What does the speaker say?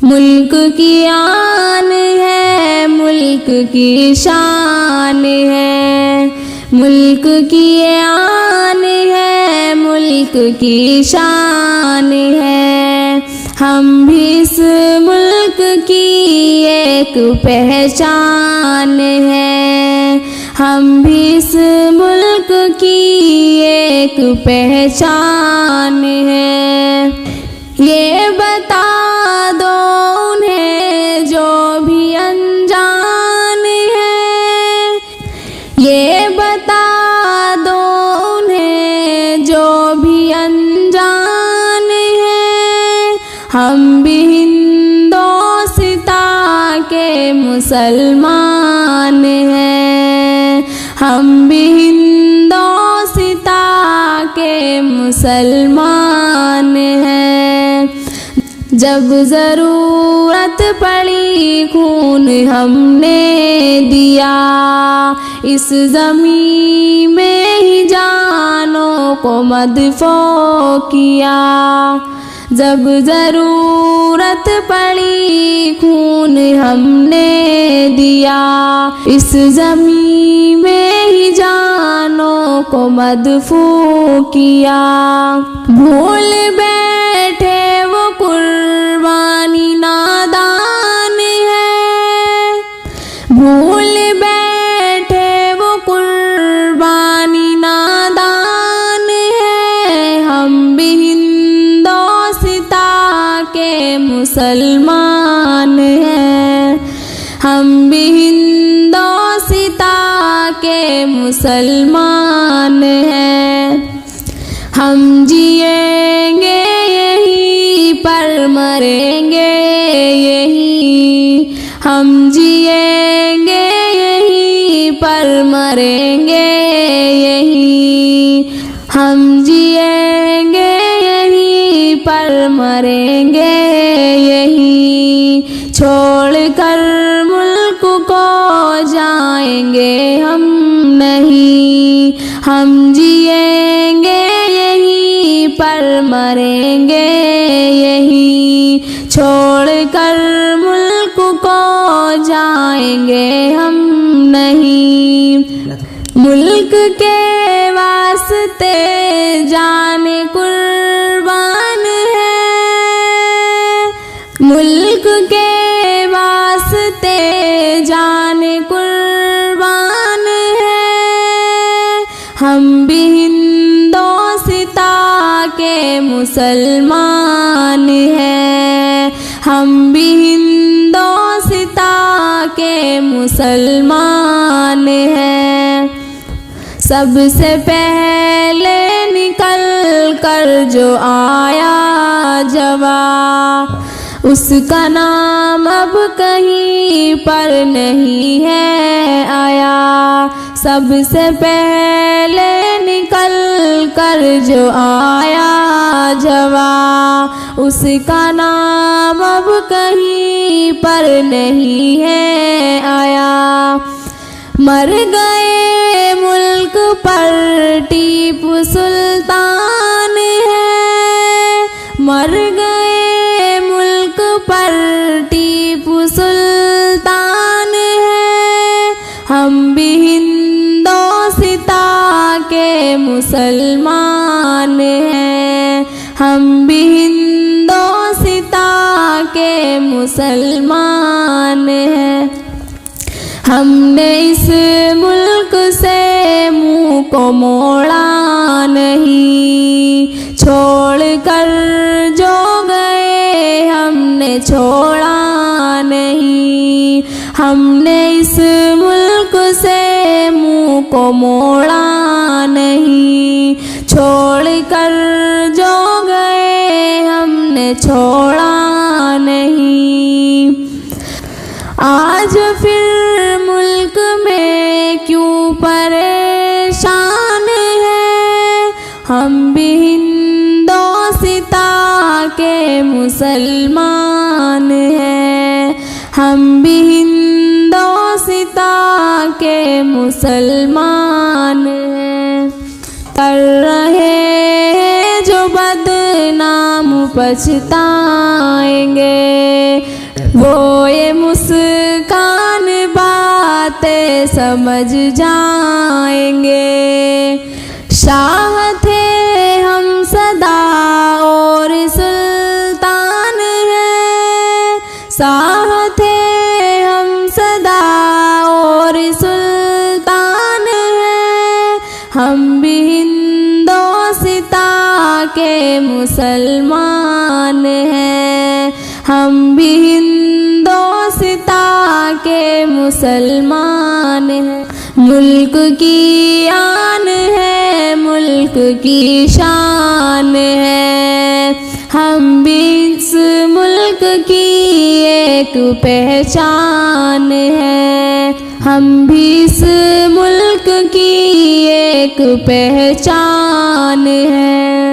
मुल्क की आन है, मुल्क की शान है, मुल्क की आन है, मुल्क की शान है। हम भी इस मुल्क की एक पहचान है, हम भी इस मुल्क की एक पहचान है। ये बता दो उन्हें जो भी अनजान है, ये बता दो उन्हें जो भी अनजान है। हम भी हिंदोस्तां के मुसलमान हैं, हम भी हिंदोस्तां के मुसलमान हैं। जब ज़रूरत पड़ी खून हमने दिया, इस ज़मीं में ही जानों को मदफो किया। जब ज़रूरत पड़ी खून हमने दिया, इस ज़मीं में ही जानों को मदफू किया। भूल बैठे वो कुर्बानी नादान है, भूल बैठे वो कुर्बानी नादान है। हम भी के मुसलमान हैं, हम भी हिंदोस्तां के मुसलमान हैं। हम जिएंगे यहीं पर मरेंगे यहीं, हम जिएंगे यहीं पर मरेंगे यहीं, हम जिएंगे यहीं पर मरेंगे यहीं। छोड़कर मुल्क को जाएंगे हम नहीं, हम जिएंगे यहीं पर मरेंगे यहीं। छोड़कर मुल्क को जाएंगे हम नहीं। मुल्क के वास्ते जाने कुर्बान है, मुल्क के वास्ते जाने कुर्बान है। हम भी हिंदोस्तां के मुसलमान हैं, हम भी हिंदोस्तां के मुसलमान हैं। सबसे पहले निकल कर जो आया जवां, उसका नाम अब कहीं पर नहीं है आया। सबसे पहले निकल कर जो आया जवां, उसका नाम अब कहीं पर नहीं है आया। मर गए मुल्क पर टीपू सुल्तान है, मर गए मुल्क पर टीपू सुल्तान है। हम भी हिंदोस्तां के मुसलमान हैं, हम भी हिंदोस्तां के मुसलमान हैं। हमने इस मुल्क से मुँह को मोड़ा नहीं, छोड़कर जो गए हमने छोड़ा नहीं। हमने इस मुल्क से मुँह को मोड़ा नहीं, छोड़कर जो गए हमने छोड़ा नहीं। आज फिर मुल्क में क्यों परेशान है, हम भी हिंदोस्तां के मुसलमान हैं, हम भी हिंदोस्तां के मुसलमान हैं। कर रहे जो बदनाम पछताएंगे। वो ये मुस्कान बातें समझ जाएंगे। शाह थे हम सदा और सुल्तान हैं, शाह थे हम सदा और सुल्तान हैं। हम भी हिंदोसिता के मुसलमान हैं, हम भी हिंदोसिता के मुसलमान हैं। मुल्क की आन है, मुल्क की शान है, हम भी इस मुल्क की एक पहचान है, हम भी इस मुल्क की एक पहचान है।